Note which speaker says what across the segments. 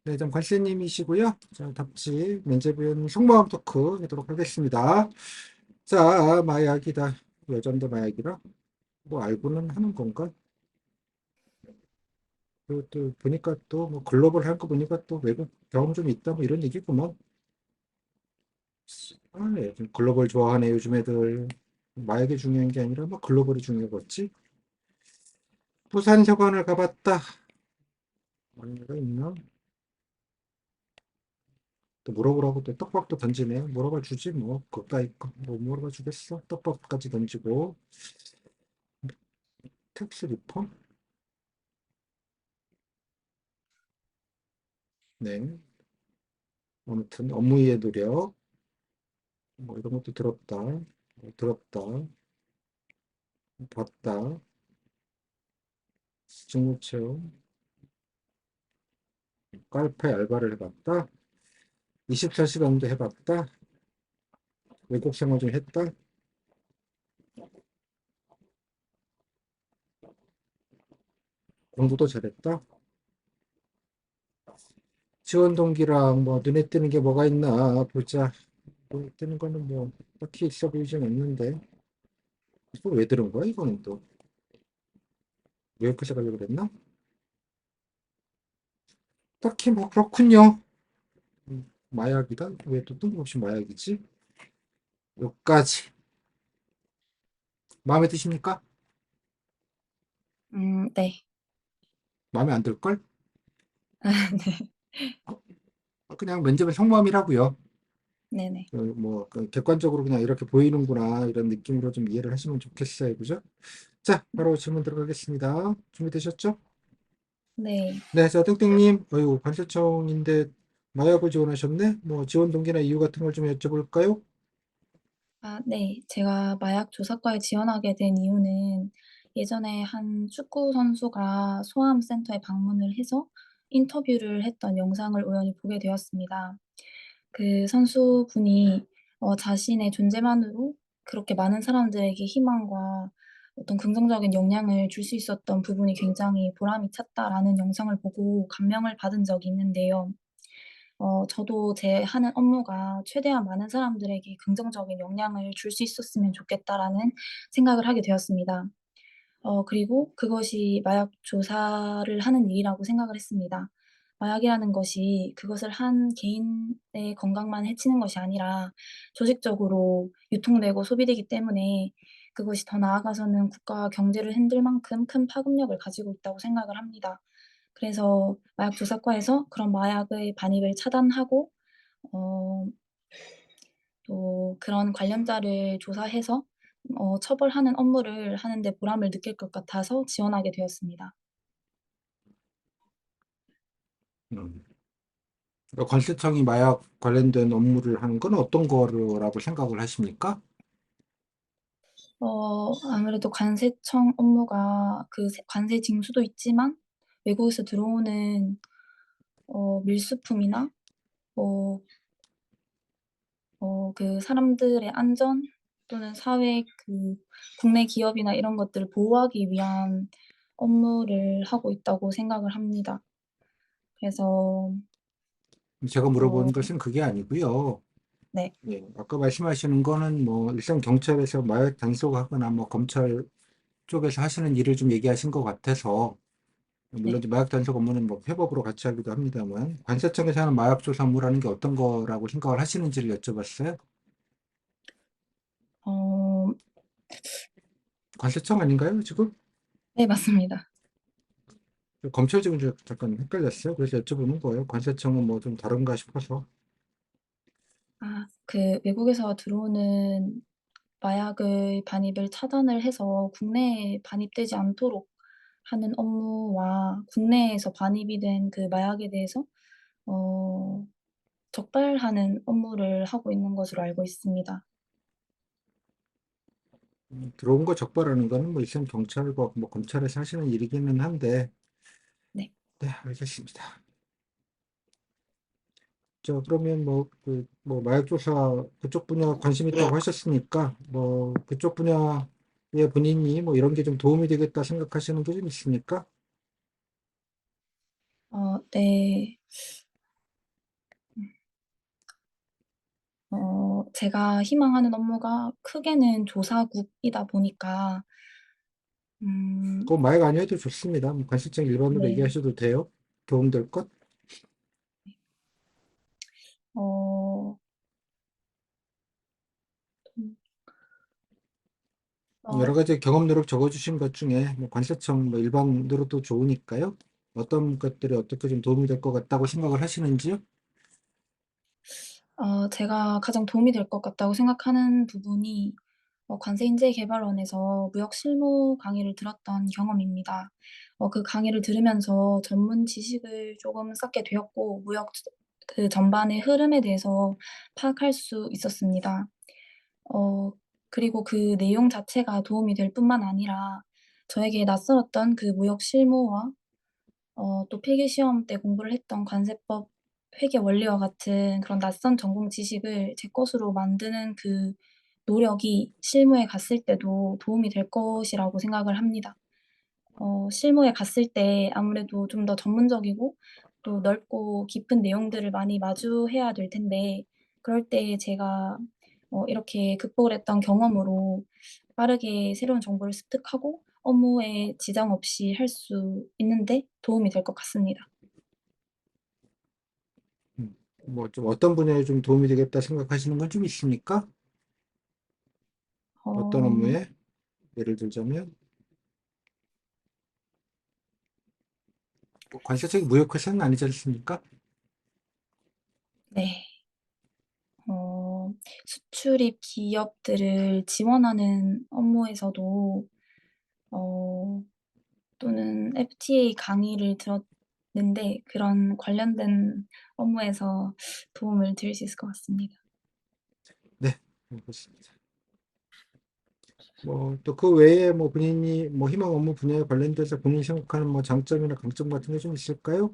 Speaker 1: 네, 좀 관세님이시고요. 자, 답지 면제부연 속마음 토크 하도록 하겠습니다. 자, 마약이다. 여전도 마약이라 뭐 알고는 하는 건가? 또 보니까 또 뭐 글로벌 할 거 보니까 또 외국 경험 좀 있다 뭐 이런 얘기구만. 아, 네, 좀 글로벌 좋아하네 요즘 애들. 마약이 중요한 게 아니라 뭐 글로벌이 중요하겠지. 부산 서관을 가봤다. 언니가 있나? 또 물어보라고 또 떡밥도 던지네. 물어봐 주지 뭐. 그까이 뭐 물어봐 주겠어. 떡밥까지 던지고. 텍스 리폼? 네. 아무튼 업무의 노력 뭐 이런 것도 들었다. 들었다. 봤다. 직무 체험. 깔페 알바를 해봤다. 24시간도 해봤다. 외국 생활 좀 했다. 공부도 잘했다. 지원 동기랑 뭐 눈에 띄는 게 뭐가 있나 보자. 눈에 띄는 거는 뭐 딱히 있어 보이진 않는데. 이거 왜 들은 거야 이거는 또. 왜 이렇게 가려고 그랬나? 딱히 뭐 그렇군요. 마약이다? 왜 또 뜬금없이 마약이지? 여기까지. 마음에 드십니까?
Speaker 2: 네.
Speaker 1: 마음에 안 들걸?
Speaker 2: 네.
Speaker 1: 그냥 면접은 성범이라고요.
Speaker 2: 네네.
Speaker 1: 그 객관적으로 그냥 이렇게 보이는구나 이런 느낌으로 좀 이해를 하시면 좋겠어요. 그죠? 자, 바로 질문 들어가겠습니다. 준비되셨죠?
Speaker 2: 네.
Speaker 1: 네, 자, 땡땡님, 어유 관세청인데 마약을 지원하셨네? 뭐 지원 동기나 이유 같은 걸 좀 여쭤볼까요?
Speaker 2: 아, 네. 제가 마약 조사과에 지원하게 된 이유는 예전에 한 축구 선수가 소아암센터에 방문을 해서 인터뷰를 했던 영상을 우연히 보게 되었습니다. 그 선수분이 자신의 존재만으로 그렇게 많은 사람들에게 희망과 어떤 긍정적인 영향을 줄 수 있었던 부분이 굉장히 보람이 찼다라는 영상을 보고 감명을 받은 적이 있는데요. 저도 제 하는 업무가 '최대한 많은 사람들에게 긍정적인 영향을 줄 수 있었으면 좋겠다.'라는 생각을 하게 되었습니다. 그리고 그것이 마약 조사를 하는 일이라고 생각을 했습니다. 마약이라는 것이 그것을 한 개인의 건강만 해치는 것이 아니라 조직적으로 유통되고 소비되기 때문에 그것이 더 나아가서는 국가와 경제를 흔들 만큼 큰 파급력을 가지고 있다고 생각을 합니다. 그래서 마약 조사과에서 그런 마약의 반입을 차단하고 어 또 그런 관련자를 조사해서 처벌하는 업무를 하는 데 보람을 느낄 것 같아서 지원하게 되었습니다.
Speaker 1: 음. 관세청이 마약 관련된 업무를 하는 건 어떤 거라고 생각을 하십니까?
Speaker 2: 아무래도 관세청 업무가 그 관세 징수도 있지만 외국에서 들어오는 밀수품이나 뭐 그 사람들의 안전 또는 사회 국내 기업이나 이런 것들을 보호하기 위한 업무를 하고 있다고 생각을 합니다. 그래서
Speaker 1: 제가 물어보는
Speaker 2: 어
Speaker 1: 것은 그게 아니고요.
Speaker 2: 네.
Speaker 1: 예, 아까 말씀하시는 거는 뭐 일선 경찰에서 마약 단속하거나 뭐 검찰 쪽에서 하시는 일을 좀 얘기하신 것 같아서 물론
Speaker 2: 네.
Speaker 1: 이제 마약 단속 업무는 뭐 회법으로 같이 하기도 합니다만 관세청에서 하는 마약 조사 업무라는 게 어떤 거라고 생각을 하시는지를 여쭤봤어요.
Speaker 2: 어
Speaker 1: 관세청 아닌가요, 지금?
Speaker 2: 네, 맞습니다.
Speaker 1: 검찰 지금 잠깐 헷갈렸어요. 그래서 여쭤보는 거예요. 관세청은 뭐 좀 다른가 싶어서.
Speaker 2: 그 외국에서 들어오는 마약의 반입을 차단을 해서 국내에 반입되지 않도록 하는 업무와 국내에서 반입이 된 그 마약에 대해서 어 적발하는 업무를 하고 있는 것으로 알고 있습니다.
Speaker 1: 들어온 거 적발하는 거는 뭐 일선 경찰과 뭐 검찰에서 하시는 일이기는 한데,
Speaker 2: 네.
Speaker 1: 네, 알겠습니다. 자, 그러면 뭐, 뭐, 마약 조사 그쪽 분야 관심 있다고 하셨으니까, 뭐, 그쪽 분야의 본인이 뭐 이런 게 좀 도움이 되겠다 생각하시는 게 좀 있습니까?
Speaker 2: 네. 제가 희망하는 업무가 크게는 조사국이다 보니까 음
Speaker 1: 그거 마약 아니어도 좋습니다. 뭐 관세청 일반으로
Speaker 2: 네.
Speaker 1: 얘기하셔도 돼요. 도움될 것.
Speaker 2: 어 음
Speaker 1: 여러
Speaker 2: 어
Speaker 1: 가지 경험 누록 적어주신 것 중에 뭐 관세청 뭐 일반으로도 좋으니까요. 어떤 것들이 어떻게 좀 도움이 될 것 같다고 생각을 하시는지요?
Speaker 2: 제가 가장 도움이 될 것 같다고 생각하는 부분이 관세인재개발원에서 무역 실무 강의를 들었던 경험입니다. 그 강의를 들으면서 전문 지식을 조금 쌓게 되었고 그 전반의 흐름에 대해서 파악할 수 있었습니다. 어 그리고 그 내용 자체가 도움이 될 뿐만 아니라 저에게 낯설었던 그 무역 실무와 또 필기 시험 때 공부를 했던 관세법 회계 원리와 같은 그런 낯선 전공 지식을 제 것으로 만드는 그 노력이 실무에 갔을 때도 도움이 될 것이라고 생각을 합니다. 실무에 갔을 때 아무래도 좀 더 전문적이고 또 넓고 깊은 내용들을 많이 마주해야 될 텐데 그럴 때 제가 이렇게 극복을 했던 경험으로 빠르게 새로운 정보를 습득하고 업무에 지장 없이 할 수 있는데 도움이 될 것 같습니다.
Speaker 1: 뭐 좀 어떤 분야에 좀 도움이 되겠다 생각하시는 건 좀 있습니까? 어떤
Speaker 2: 어
Speaker 1: 업무에? 예를 들자면 뭐 관세청이 무역회사는 아니지 않습니까?
Speaker 2: 네. 수출입 기업들을 지원하는 업무에서도 어 또는 FTA 강의를 들었는데 그런 관련된 업무에서 도움을 드릴 수 있을 것 같습니다.
Speaker 1: 네, 알겠습니다. 뭐 또 그 외에 뭐 본인이 뭐 희망 업무 분야에 관련돼서 본인이 생각하는 뭐 장점이나 강점 같은 게 좀 있을까요?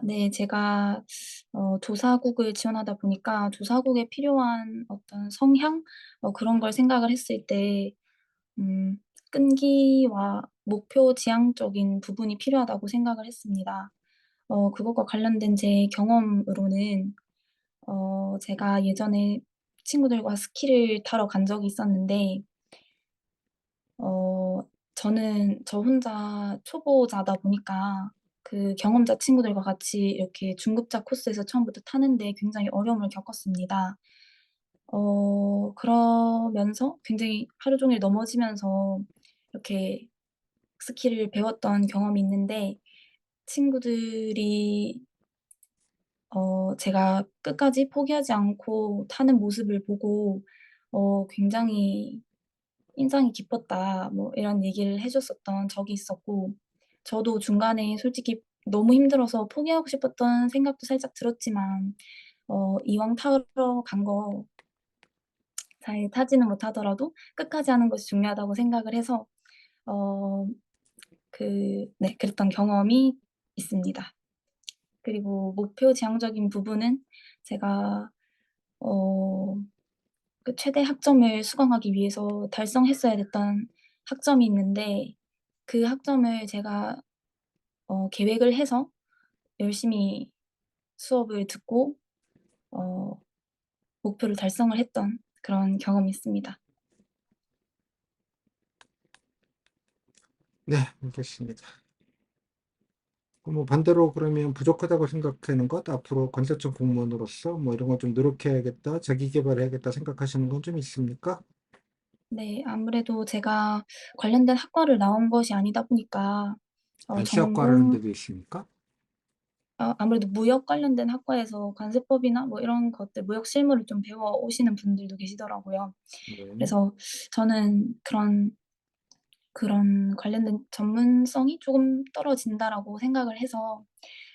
Speaker 2: 네. 제가 조사국을 지원하다 보니까 조사국에 필요한 어떤 성향 그런 걸 생각을 했을 때 음 끈기와 목표 지향적인 부분이 필요하다고 생각을 했습니다. 그것과 관련된 제 경험으로는 제가 예전에 친구들과 스키를 타러 간 적이 있었는데 어 저는 저 혼자 초보자다 보니까 그 경험자 친구들과 같이 이렇게 중급자 코스에서 처음부터 타는데 굉장히 어려움을 겪었습니다. 그러면서 굉장히 하루 종일 넘어지면서 이렇게 스키를 배웠던 경험이 있는데 친구들이 제가 끝까지 포기하지 않고 타는 모습을 보고 굉장히 "인상이 깊었다." 뭐 이런 얘기를 해 줬었던 적이 있었고 저도 중간에 솔직히 너무 힘들어서 포기하고 싶었던 생각도 살짝 들었지만 이왕 타러 간 거 잘 타지는 못하더라도 끝까지 하는 것이 중요하다고 생각을 해서 어 네 그랬던 경험이 있습니다. 그리고 목표 지향적인 부분은 제가 어 최대 학점을 수강하기 위해서 달성했어야 됐던 학점이 있는데 그 학점을 제가 계획을 해서 열심히 수업을 듣고 어 목표를 달성을 했던 그런 경험이 있습니다.
Speaker 1: 네, 알겠습니다. 뭐 반대로 그러면 부족하다고 생각하는 것, 앞으로 관세청 공무원으로서 뭐 이런 거 좀 노력해야겠다, 자기 개발해야겠다 생각하시는 건 좀 있습니까?
Speaker 2: 네. 아무래도 제가 관련된 학과를 나온 것이 아니다 보니까
Speaker 1: 관시학과라는
Speaker 2: 전공
Speaker 1: 데도 있습니까?
Speaker 2: 아무래도 무역 관련된 학과에서 관세법이나 뭐 이런 것들 무역 실무를 좀 배워 오시는 분들도 계시더라고요.
Speaker 1: 네.
Speaker 2: 그래서 저는 그런 관련된 전문성이 조금 떨어진다라고 생각을 해서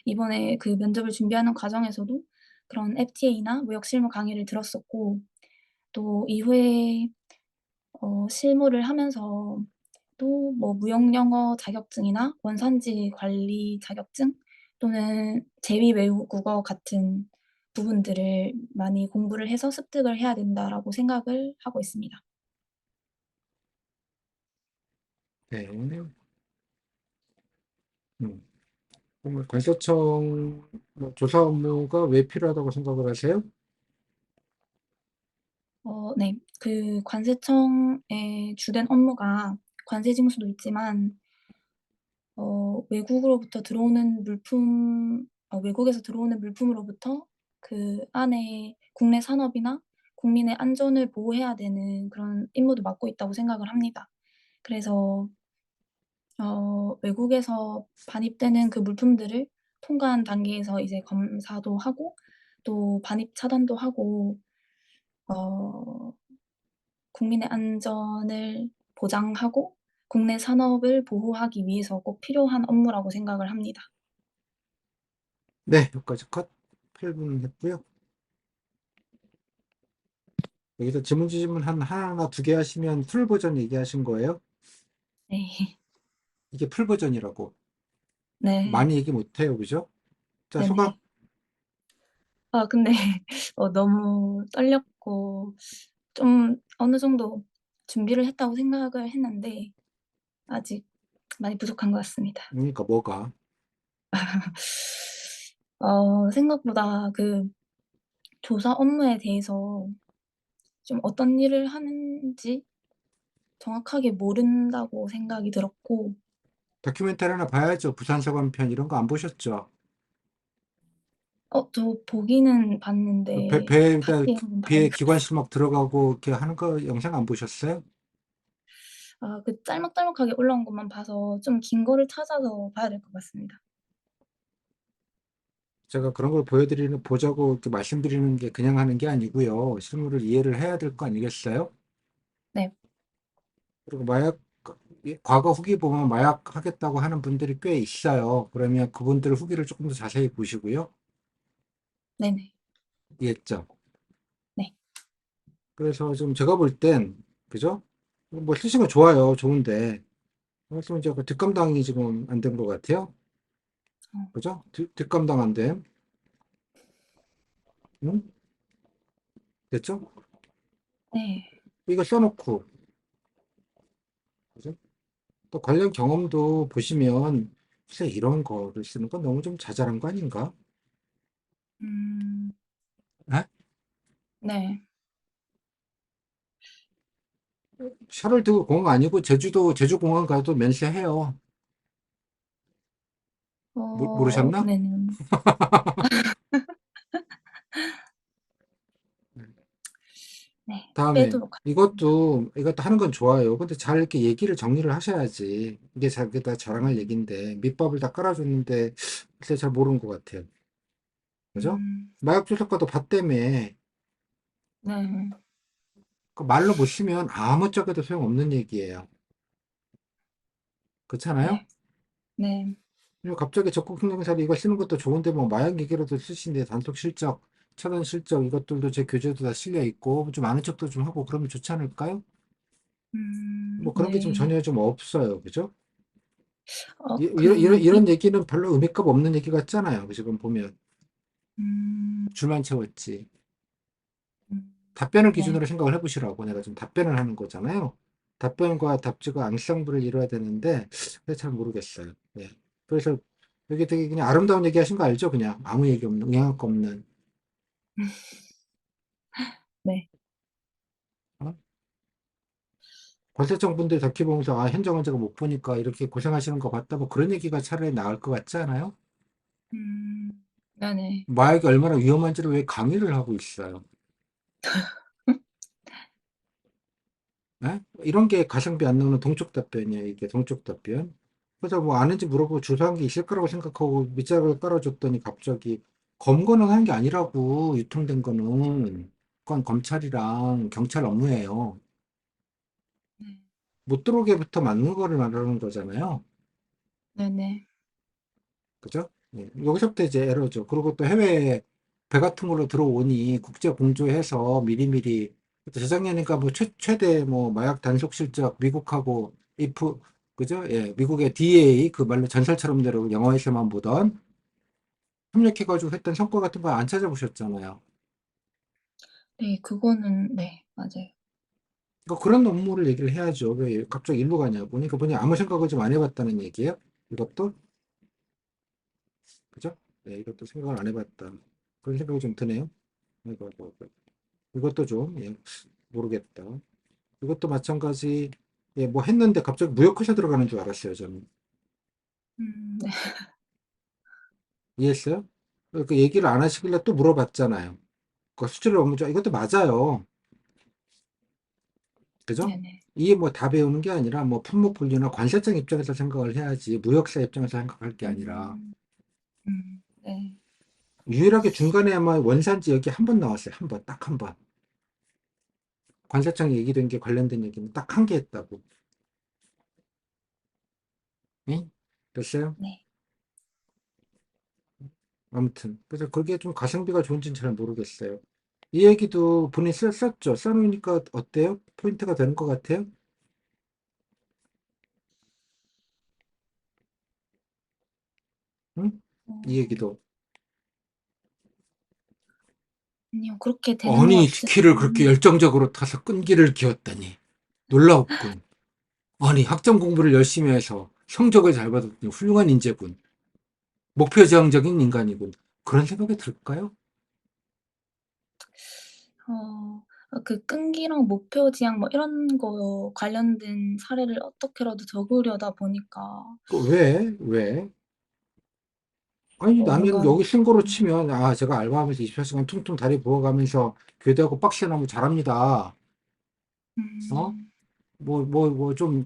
Speaker 2: 이번에 그 면접을 준비하는 과정에서도 그런 FTA나 무역 실무 강의를 들었었고 또 이후에 실무를 하면서 또 뭐 무역 영어 자격증이나 원산지 관리 자격증 또는 제위 외국어 같은 부분들을 많이 공부를 해서 '습득을 해야 된다.'라고 생각을 하고 있습니다.
Speaker 1: 네. 음. 그러면 관세청 뭐 조사 업무가 왜 필요하다고 생각을 하세요?
Speaker 2: 네. 그 관세청의 주된 업무가 관세 징수도 있지만 외국으로부터 들어오는 물품 외국에서 들어오는 물품으로부터 그 안에 국내 산업이나 국민의 안전을 보호해야 되는 그런 임무도 맡고 있다고 생각을 합니다. 그래서 외국에서 반입되는 그 물품들을 통관 단계에서 이제 검사도 하고 또 반입 차단도 하고 어 국민의 안전을 보장하고 국내 산업을 보호하기 위해서 꼭 필요한 업무라고 생각을 합니다.
Speaker 1: 네, 여기까지 컷. 8분 했고요. 여기서 질문 한 하나, 두 개 하시면 풀 버전 얘기하신 거예요?
Speaker 2: 네.
Speaker 1: 이게 풀 버전이라고.
Speaker 2: 네.
Speaker 1: 많이 얘기 못 해요, 그죠? 자, 소감.
Speaker 2: 네네. 근데 너무 떨렸고 좀 어느 정도 준비를 했다고 생각을 했는데 아직 많이 부족한 것 같습니다.
Speaker 1: 그러니까 뭐가?
Speaker 2: 생각보다 그 조사 업무에 대해서 좀 어떤 일을 하는지 정확하게 모른다고 생각이 들었고
Speaker 1: 다큐멘터리 하나 봐야죠. 부산사관편 이런 거 안 보셨죠?
Speaker 2: 저 보기는
Speaker 1: 그
Speaker 2: 봤는데 자세히 한번 봐야 될
Speaker 1: 배에
Speaker 2: 것 같아요.
Speaker 1: 기관실 막 들어가고 이렇게 하는 거 영상 안 보셨어요?
Speaker 2: 그 짤막짤막하게 올라온 것만 봐서 좀 긴 거를 찾아서 봐야 될 것 같습니다.
Speaker 1: 제가 그런 걸 보자고 이렇게 말씀드리는 게 그냥 하는 게 아니고요. 실물을 이해를 해야 될 거 아니겠어요?
Speaker 2: 네.
Speaker 1: 그리고 과거 후기 보면 마약 하겠다고 하는 분들이 꽤 있어요. 그러면 그분들 후기를 조금 더 자세히 보시고요.
Speaker 2: 네네.
Speaker 1: 이해했죠?
Speaker 2: 네.
Speaker 1: 그래서 좀 제가 볼 땐, 그죠? 뭐 쓰신 거 좋아요. 좋은데. 말씀 이제 뒷감당이 지금 안 된 것 같아요.
Speaker 2: 어
Speaker 1: 그죠? 뒷감당 안 됨. 응? 됐죠?
Speaker 2: 네.
Speaker 1: 이거 써놓고, 그죠? 또 관련 경험도 보시면, 글쎄 이런 거를 쓰는 건 너무 좀 자잘한 거 아닌가?
Speaker 2: 음
Speaker 1: 에?
Speaker 2: 네.
Speaker 1: 샤를드 공항 아니고 제주공항 가도 면세해요. 모르셨나?
Speaker 2: 네네. 네.
Speaker 1: 다음에
Speaker 2: 빼도록 하겠습니다.
Speaker 1: 이것도 하는 건 좋아요. 근데 잘 이렇게 얘기를 정리를 하셔야지. 이게 자기가 자랑할 얘기인데 밑밥을 다 깔아줬는데 글쎄 잘 모르는 것 같아요. 그죠?
Speaker 2: 음
Speaker 1: 마약 조작과도 봤다며.
Speaker 2: 네.
Speaker 1: 그 말로 못 쓰면 아무짝에도 소용없는 얘기예요. 그렇잖아요?
Speaker 2: 네. 네.
Speaker 1: 그리고 갑자기 적국 형사를 이거 쓰는 것도 좋은데 뭐 마약 얘기라도 쓰신데 단속 실적, 차단 실적 이것들도 제 교재도 다 실려 있고 좀 아는 척도 좀 하고 그러면 좋지 않을까요? 뭐 그런 게 좀
Speaker 2: 네.
Speaker 1: 전혀 좀 없어요. 그죠?
Speaker 2: 그 이
Speaker 1: 이런 얘기는 별로 의미값 없는 얘기 같잖아요. 지금 보면.
Speaker 2: 음
Speaker 1: 줄만 채웠지.
Speaker 2: 음
Speaker 1: 답변을
Speaker 2: 네.
Speaker 1: 기준으로 생각을 해보시라고. 내가 지금 답변을 하는 거잖아요. 답변과 답지가 앙상블을 이뤄야 되는데, 잘 모르겠어요. 예. 그래서 여기 되게 그냥 아름다운 얘기 하신 거 알죠? 그냥 아무 얘기 없는, 영향 없는.
Speaker 2: 네.
Speaker 1: 어? 관세청 분들 다큐 보면서, 아, 현장은 제가 못 보니까 이렇게 고생하시는 거 봤다. 뭐 그런 얘기가 차라리 나을 것 같지 않아요?
Speaker 2: 네네.
Speaker 1: 마약이 얼마나 위험한지를 왜 강의를 하고 있어요? 예? 이런 게 가성비 안 나오는 동쪽 답변이에요. 이게 동쪽 답변. 그래서 뭐 아는지 물어보고 조사한 게 있을 거라고 생각하고 밑작을 깔아줬더니 갑자기 검거는 한 게 아니라고 유통된 거는 그건 검찰이랑 경찰 업무예요.
Speaker 2: 네.
Speaker 1: 못 들어오게부터 막는 거를 말하는 거잖아요.
Speaker 2: 네네.
Speaker 1: 그죠? 예. 여기서부터 이제 에러죠. 그리고 또 해외에 배 같은 걸로 들어오니 국제 공조해서 미리미리 또 재작년이니까 뭐 최대 뭐 마약 단속 실적 미국하고 이프 그죠? 예, 미국의 DEA 그 말로 전설처럼 대로 영화에서만 보던 협력해가지고 했던 성과 같은 거 안 찾아보셨잖아요.
Speaker 2: 네. 그거는 네. 맞아요.
Speaker 1: 그러니까 그런 업무를 얘기를 해야죠. 왜 갑자기 일로 가냐고. 그러니까 보니 아무 생각을 좀 안 해봤다는 얘기예요. 이것도 그죠? 네, 이것도 생각을 안 해봤다. 그런 생각이 좀 드네요. 이것도 좀, 예. 모르겠다. 이것도 마찬가지. 예, 뭐 했는데 갑자기 무역회사 들어가는 줄 알았어요, 저는.
Speaker 2: 네.
Speaker 1: 이해했어요? 그 얘기를 안 하시길래 또 물어봤잖아요. 그 수치를 업무 이것도 맞아요. 그죠?
Speaker 2: 네네.
Speaker 1: 이게 뭐 다 배우는 게 아니라 뭐 품목 분류나 관세청 입장에서 생각을 해야지 무역사 입장에서 생각할 게 아니라
Speaker 2: 네.
Speaker 1: 유일하게 중간에 아마 원산지 여기 한 번 나왔어요. 한 번, 딱 한 번. 관세청 얘기된 게 관련된 얘기는 딱 한 개 했다고. 응? 됐어요?
Speaker 2: 네.
Speaker 1: 아무튼 그래서 그게 좀 가성비가 좋은지는 잘 모르겠어요. 이 얘기도 본인 썼죠. 써놓으니까 어때요? 포인트가 되는 것 같아요? 응?
Speaker 2: 어
Speaker 1: 이 얘기도.
Speaker 2: 아니요. 그렇게 되는 것
Speaker 1: 아니,
Speaker 2: 같지는
Speaker 1: 스키를 그렇게
Speaker 2: 않은데.
Speaker 1: 열정적으로 타서 끈기를 기었다니. 놀라웠군. 아니, 학점 공부를 열심히 해서 성적을 잘 받았더니 훌륭한 인재군. 목표지향적인 인간이군. 그런 생각이 들까요?
Speaker 2: 그 끈기랑 목표 지향 뭐 이런 거 관련된 사례를 어떻게라도 적으려다 보니까
Speaker 1: 왜? 왜? 아니, 나는
Speaker 2: 뭔가
Speaker 1: 여기 쓴 거로 치면, 아, 제가 알바하면서 24시간 퉁퉁 다리 부어가면서 교대하고 빡세나무 잘합니다. 어?
Speaker 2: 음
Speaker 1: 좀,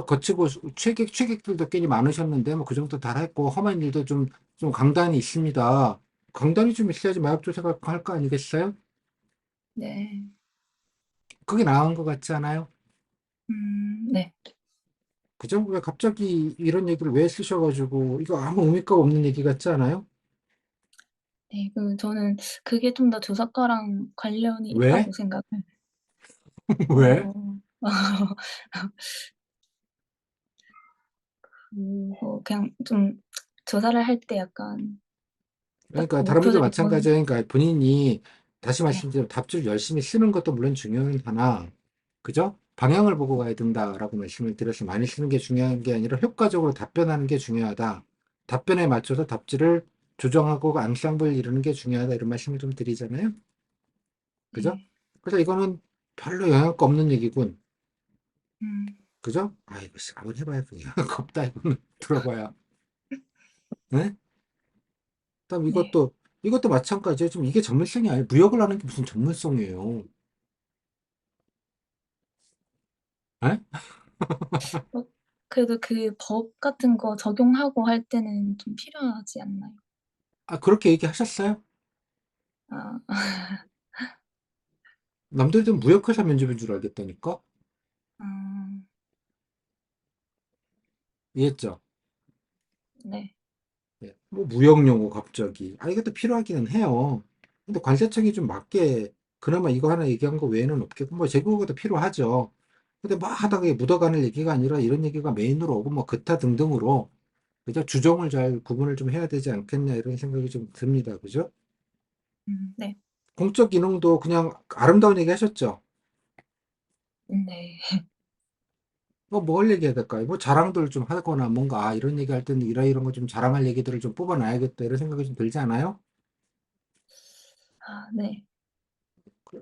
Speaker 1: 거치고, 취객들도 꽤 많으셨는데, 뭐, 그 정도 다 했고, 험한 일도 좀 강단이 있습니다. 강단이 좀 있어야지 마약조사가 할 거 아니겠어요?
Speaker 2: 네.
Speaker 1: 그게 나은 것 같지 않아요?
Speaker 2: 네.
Speaker 1: 그죠? 왜 갑자기 이런 얘기를 왜 쓰셔가지고, 이거 아무 의미가 없는 얘기 같지 않아요?
Speaker 2: 네. 저는 그게 좀 더 조사과랑 관련이
Speaker 1: 왜?
Speaker 2: 있다고 생각을
Speaker 1: 왜?
Speaker 2: 어 그냥 좀 조사를 할 때 약간 딱
Speaker 1: 그러니까 다른 분도
Speaker 2: 목표를 정한.
Speaker 1: 마찬가지예요. 그러니까 본인이 다시
Speaker 2: 네.
Speaker 1: 말씀드리면 답지를 열심히 쓰는 것도 물론 중요한 하나, 그죠? 방향을 보고 가야 된다라고 말씀을 드려서 많이 쓰는 게 중요한 게 아니라 효과적으로 답변하는 게 중요하다. 답변에 맞춰서 답지를 조정하고 앙상블 이루는 게 중요하다. 이런 말씀을 좀 드리잖아요. 그죠?
Speaker 2: 네.
Speaker 1: 그래서 이거는 별로 영향가 없는 얘기군.
Speaker 2: 음
Speaker 1: 그죠? 아이고, 씨, 한번 해봐야 그냥. 겁다, 이거는. 들어봐야. 네? 그다음
Speaker 2: 네.
Speaker 1: 이것도 마찬가지예요. 좀 이게 전문성이 아니에요. 무역을 하는 게 무슨 전문성이에요. 예?
Speaker 2: 어 그래도 그 법 같은 거 적용하고 할 때는 좀 필요하지 않나요?
Speaker 1: 아, 그렇게 얘기하셨어요?
Speaker 2: 아
Speaker 1: 남들은 무역회사 면접인 줄 알겠다니까?
Speaker 2: 아
Speaker 1: 이해했죠?
Speaker 2: 네.
Speaker 1: 예. 뭐 무역용어 갑자기. 아, 이것도 필요하기는 해요. 근데 관세청이 좀 맞게 그나마 이거 하나 얘기한 거 외에는 없겠고, 뭐 제국어도 필요하죠. 근데 막 하다가
Speaker 2: 음
Speaker 1: 묻어가는 얘기가 아니라 이런 얘기가 메인으로 오고 뭐 그타 등등으로 그죠? 주종을 잘 구분을 좀 해야 되지 않겠냐 이런 생각이 좀 듭니다. 그죠?
Speaker 2: 네.
Speaker 1: 공적 기능도 그냥 아름다운 얘기 하셨죠?
Speaker 2: 네.
Speaker 1: 뭐 뭘 얘기해야 될까요? 뭐 자랑들 좀 하거나 뭔가 이런 얘기 할 때는 이런 거 좀 자랑할 얘기들을 좀 뽑아놔야겠다 이런 생각이 좀 들지 않아요?
Speaker 2: 네.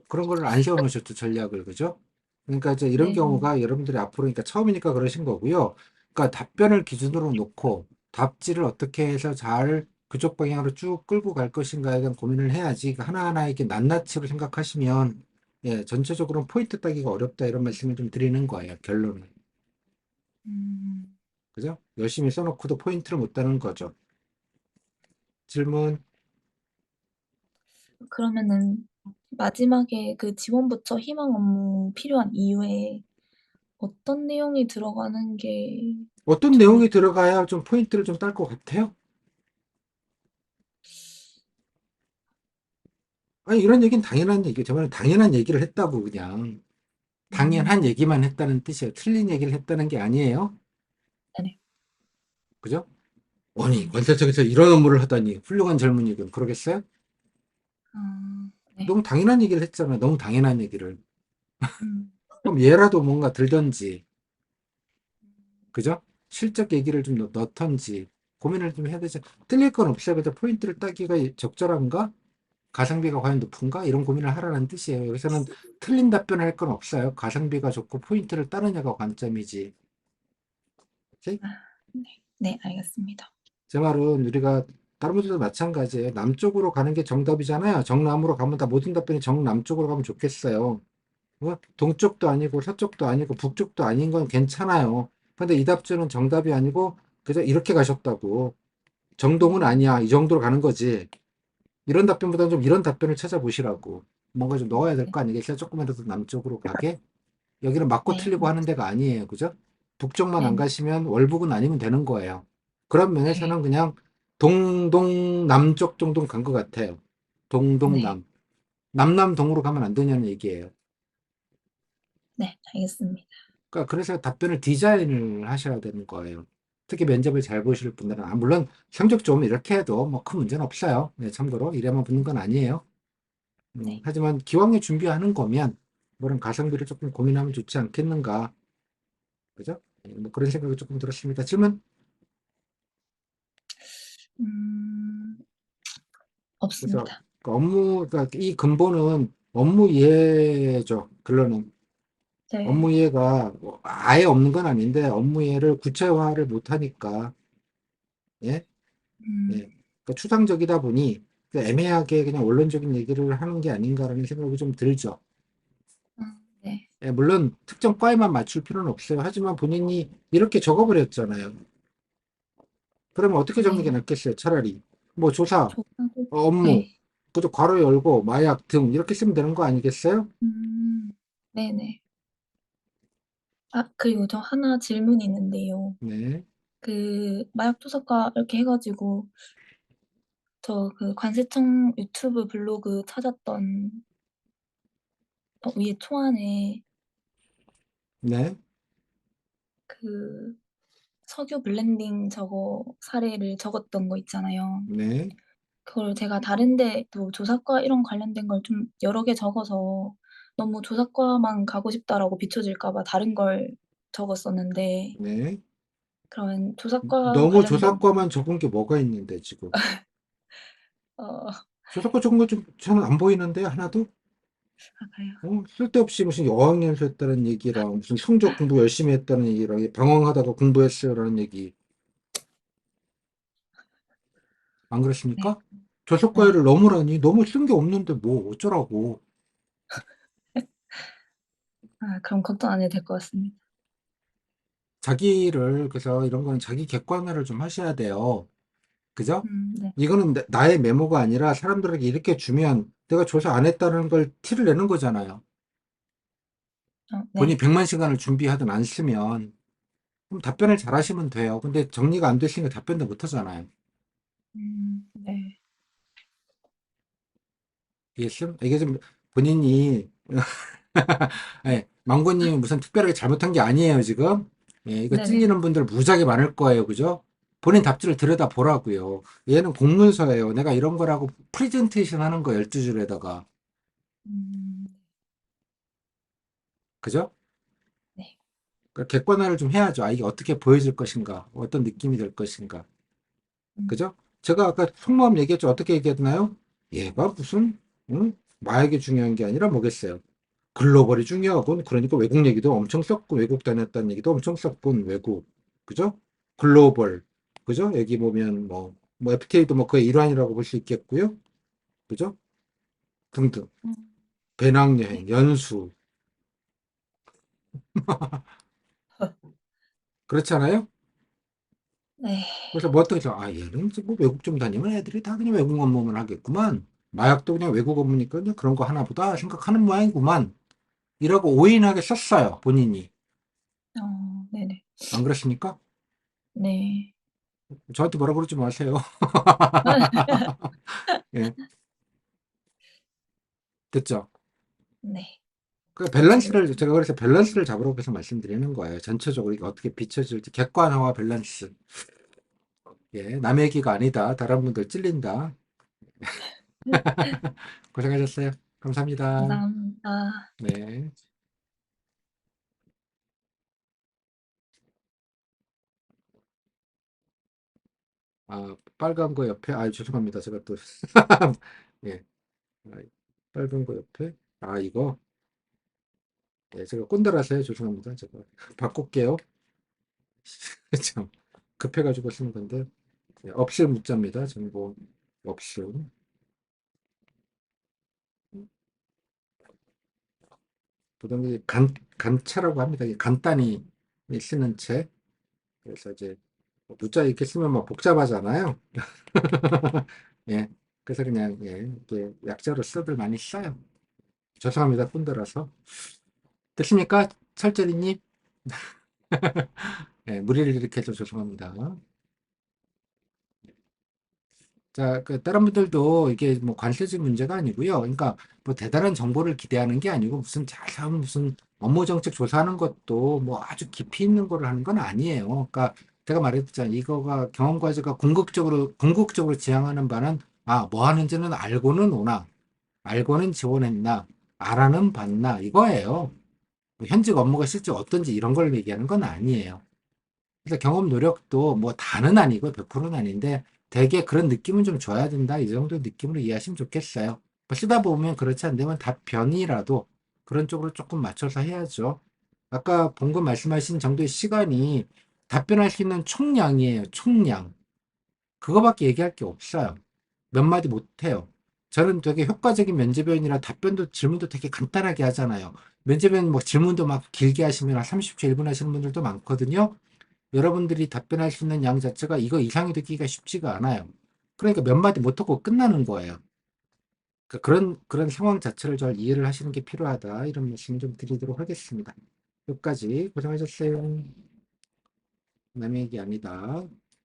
Speaker 1: 그런 걸 안 세워놓으셨죠, 전략을. 그죠? 그러니까 이제 이런
Speaker 2: 네.
Speaker 1: 경우가 여러분들이 앞으로, 그러니까 처음이니까 그러신 거고요. 그러니까 답변을 기준으로 놓고 답지를 어떻게 해서 잘 그쪽 방향으로 쭉 끌고 갈 것인가에 대한 고민을 해야지. 그러니까 하나하나 이렇게 낱낱이로 생각하시면, 예, 전체적으로는 포인트 따기가 어렵다 이런 말씀을 좀 드리는 거예요, 결론은.
Speaker 2: 음
Speaker 1: 그죠? 열심히 써놓고도 포인트를 못 따는 거죠. 질문.
Speaker 2: 그러면은 마지막에 그 지원부처 희망 업무 필요한 이유에 어떤 내용이 들어가는 게
Speaker 1: 어떤 내용이
Speaker 2: 좋을까요?
Speaker 1: 들어가야 좀 포인트를 좀 딸 것 같아요? 아니, 이런 얘기는 당연한 얘기예요. 저번에 당연한 얘기를 했다고 그냥. 당연한
Speaker 2: 음
Speaker 1: 얘기만 했다는 뜻이에요. 틀린 얘기를 했다는 게 아니에요.
Speaker 2: 네네.
Speaker 1: 그죠? 아니,
Speaker 2: 음.
Speaker 1: 관세청에서 이런 업무를 하다니 훌륭한 젊은이군. 그러겠어요?
Speaker 2: 네.
Speaker 1: 너무 당연한 얘기를 했잖아. 너무 당연한 얘기를.
Speaker 2: 음.
Speaker 1: 그럼 얘라도 뭔가 들던지, 그죠? 실적 얘기를 좀 넣던지 고민을 좀 해야 되지. 틀릴 건 없어요. 그죠? 포인트를 따기가 적절한가? 가성비가 과연 높은가? 이런 고민을 하라는 뜻이에요. 여기서는 틀린 답변을 할 건 없어요. 가성비가 좋고 포인트를 따느냐가 관점이지. 오케이?
Speaker 2: 아 네. 네 알겠습니다.
Speaker 1: 제 말은 우리가 다른 분들도 마찬가지예요. 남쪽으로 가는 게 정답이잖아요. 정남으로 가면 다 모든 답변이 정남쪽으로 가면 좋겠어요. 동쪽도 아니고 서쪽도 아니고 북쪽도 아닌 건 괜찮아요. 근데 이 답주는 정답이 아니고 그저 이렇게 가셨다고. 정동은
Speaker 2: 음.
Speaker 1: 아니야. 이 정도로 가는 거지. 이런 답변보다는 좀 이런 답변을 찾아보시라고. 뭔가 좀 넣어야 될
Speaker 2: 네.
Speaker 1: 거 아니겠어요? 조금이라도 남쪽으로 가게? 여기는 맞고
Speaker 2: 네.
Speaker 1: 틀리고 하는 데가 아니에요. 그죠? 북쪽만 안
Speaker 2: 네네.
Speaker 1: 가시면 월북은 아니면 되는 거예요. 그런
Speaker 2: 네.
Speaker 1: 면에서는 그냥 동동남쪽 정도는 간 것 같아요.
Speaker 2: 네.
Speaker 1: 동동남. 남남동으로 가면 안 되냐는 얘기예요.
Speaker 2: 네. 알겠습니다.
Speaker 1: 그러니까 그래서 답변을 디자인을 하셔야 되는 거예요. 특히 면접을 잘 보실 분들은, 물론 성적 좀 이렇게 해도 뭐 큰 문제는 없어요. 네, 참고로 이래만 붙는 건 아니에요.
Speaker 2: 네.
Speaker 1: 하지만 기왕에 준비하는 거면 뭐런 가성비를 조금 고민하면 좋지 않겠는가. 그죠? 뭐 그런 생각이 조금 들었습니다. 질문?
Speaker 2: 음
Speaker 1: 그래서
Speaker 2: 없습니다.
Speaker 1: 그 그러니까 이 근본은 업무 이해죠. 결론은 업무
Speaker 2: 네.
Speaker 1: 이해가 뭐 아예 없는 건 아닌데 업무 이해를 구체화를 못하니까 예, 예.
Speaker 2: 음.
Speaker 1: 그러니까 추상적이다 보니 그 애매하게 그냥 원론적인 얘기를 하는 게 아닌가라는 생각이 좀 들죠.
Speaker 2: 네.
Speaker 1: 예, 물론 특정 과에만 맞출 필요는 없어요. 하지만 본인이 이렇게 적어버렸잖아요. 그러면 어떻게 적는 게
Speaker 2: 네.
Speaker 1: 낫겠어요? 차라리 뭐 조사,
Speaker 2: 조사고
Speaker 1: 업무,
Speaker 2: 네.
Speaker 1: 그저 괄호 열고 마약 등 이렇게 쓰면 되는 거 아니겠어요?
Speaker 2: 음. 네네. 아 그리고 저 하나 질문이 있는데요.
Speaker 1: 네,
Speaker 2: 그 마약 투석과 이렇게 해 가지고 저 그 관세청 유튜브 블로그 찾았던 위에 초안에
Speaker 1: 네,
Speaker 2: 그 석유 블렌딩 저거 사례를 적었던 거 있잖아요.
Speaker 1: 네,
Speaker 2: 그걸 제가 다른 데도 조사과 이런 관련된 걸 좀 여러 개 적어서 너무 '조사과만 가고 싶다.'라고 비춰질까 봐 다른 걸 적었었는데
Speaker 1: 네.
Speaker 2: 그러면 조사과
Speaker 1: 너무
Speaker 2: 관련된
Speaker 1: 조사과만 적은 게 뭐가 있는데 지금?
Speaker 2: 어
Speaker 1: 조사과 적은 거 좀 저는 안 보이는데 하나도?
Speaker 2: 아까요.
Speaker 1: 쓸데없이 무슨 어학연수 했다는 얘기랑 무슨 성적 공부 열심히 했다는 얘기랑 방황하다가 공부했어요라는 얘기 안
Speaker 2: 네.
Speaker 1: 그렇습니까?
Speaker 2: 네.
Speaker 1: 조사과를 넘으라니 너무 쓴 게 없는데 뭐 어쩌라고.
Speaker 2: 아 그럼 걱정 안 해도 될 것 같습니다.
Speaker 1: 자기를 그래서 이런 거는 자기 객관화를 좀 하셔야 돼요. 그죠?
Speaker 2: 네.
Speaker 1: 이거는 나의 메모가 아니라 사람들에게 이렇게 주면 내가 조사 안 했다는 걸 티를 내는 거잖아요. 본인이
Speaker 2: 네.
Speaker 1: 100만 시간을 준비하든 안 쓰면 그럼 답변을 잘 하시면 돼요. 근데 정리가 안 되시니까 답변도 못 하잖아요.
Speaker 2: 네.
Speaker 1: 이해했음? 이게 좀 본인이 예, 망고님이 무슨 특별하게 잘못한 게 아니에요, 지금. 예, 이거
Speaker 2: 네네.
Speaker 1: 찔리는 분들 무지하게 많을 거예요, 그죠? 본인 답지를 들여다 보라고요. 얘는 공문서예요. 내가 이런 거라고 프레젠테이션 하는 거 12줄에다가.
Speaker 2: 음
Speaker 1: 그죠?
Speaker 2: 네.
Speaker 1: 그러니까 객관화를 좀 해야죠. 아, 이게 어떻게 보여질 것인가? 어떤 느낌이 될 것인가?
Speaker 2: 음
Speaker 1: 그죠? 제가 아까 속마음 얘기했죠. 어떻게 얘기했나요? 얘가 무슨, 응? 마약이 중요한 게 아니라 뭐겠어요? 글로벌이 중요하군. 그러니까 외국 얘기도 엄청 썼고, 외국 다녔다는 얘기도 엄청 썼군, 외국. 그죠? 글로벌. 그죠? 여기 보면 뭐 FTA도 뭐 그의 일환이라고 볼 수 있겠고요. 그죠? 등등.
Speaker 2: 음 네.
Speaker 1: 배낭여행, 연수. 그렇잖아요?
Speaker 2: 네.
Speaker 1: 그래서 뭐 어떻게 해서, 얘는 뭐 외국 좀 다니면 애들이 다 그냥 외국 업무만 하겠구만. 마약도 그냥 외국 업무니까 그냥 그런 거 하나 보다 생각하는 모양이구만. 이라고 오인하게 썼어요, 본인이.
Speaker 2: 네네.
Speaker 1: 안 그렇습니까?
Speaker 2: 네.
Speaker 1: 저한테 뭐라 그러지 마세요. 예, 됐죠?
Speaker 2: 네.
Speaker 1: 그
Speaker 2: 그렇게
Speaker 1: 밸런스를,
Speaker 2: 하겠습니다.
Speaker 1: 제가 그래서 밸런스를 잡으라고 해서 말씀드리는 거예요. 전체적으로 이게 어떻게 비춰질지, 객관화와 밸런스. 예, 남의 얘기가 아니다. 다른 분들 찔린다. 고생하셨어요. 감사합니다.
Speaker 2: 감사합니다.
Speaker 1: 네. 빨간 거 옆에, 죄송합니다. 제가 또, 예. 아, 빨간 거 옆에. 아, 이거. 예, 제가 꼰대라서요. 죄송합니다. 제가 바꿀게요. 참 급해가지고 쓰는 건데. 예, 없을 문자입니다. 전부 없을. 보통 간체라고 합니다. 간단히 쓰는 체. 그래서 이제 문자 이렇게 쓰면 뭐 복잡하잖아요. 예. 그래서 그냥 예, 이렇게 약자로 써들 많이 써요. 죄송합니다. 꼰대라서. 됐습니까? 철저리님? 예, 무리를 일으켜서 죄송합니다. 자, 그 다른 분들도 이게 뭐 관세적 문제가 아니고요. 그러니까 뭐 대단한 정보를 기대하는 게 아니고 무슨 자세한 무슨 업무 정책 조사하는 것도 뭐 아주 깊이 있는 거를 하는 건 아니에요. 그러니까 제가 말했잖아요. 이거가 경험 과제가 궁극적으로 지향하는 바는 뭐 하는지는 알고는 오나, 알고는 지원했나, 알아는 봤나 이거예요. 뭐 현직 업무가 실제 어떤지 이런 걸 얘기하는 건 아니에요. 그래서 경험 노력도 뭐 다는 아니고 100%는 아닌데 되게 그런 느낌은 좀 줘야 된다. 이 정도 느낌으로 이해하시면 좋겠어요. 뭐 쓰다 보면 그렇지 않으면 답변이라도 그런 쪽으로 조금 맞춰서 해야죠. 아까 방금 말씀하신 정도의 시간이 답변할 수 있는 총량이에요. 총량. 그거밖에 얘기할 게 없어요. 몇 마디 못 해요. 저는 되게 효과적인 면접위원이라 답변도 질문도 되게 간단하게 하잖아요. 면접위원 뭐 질문도 막 길게 하시면 한 30초 1분 하시는 분들도 많거든요. 여러분들이 답변할 수 있는 양 자체가 이거 이상이 되기가 쉽지가 않아요. 그러니까 몇 마디 못하고 끝나는 거예요. 그러니까 그런 상황 자체를 잘 이해를 하시는 게 필요하다. 이런 말씀 좀 드리도록 하겠습니다. 여기까지 고생하셨어요. 남의 얘기 아니다.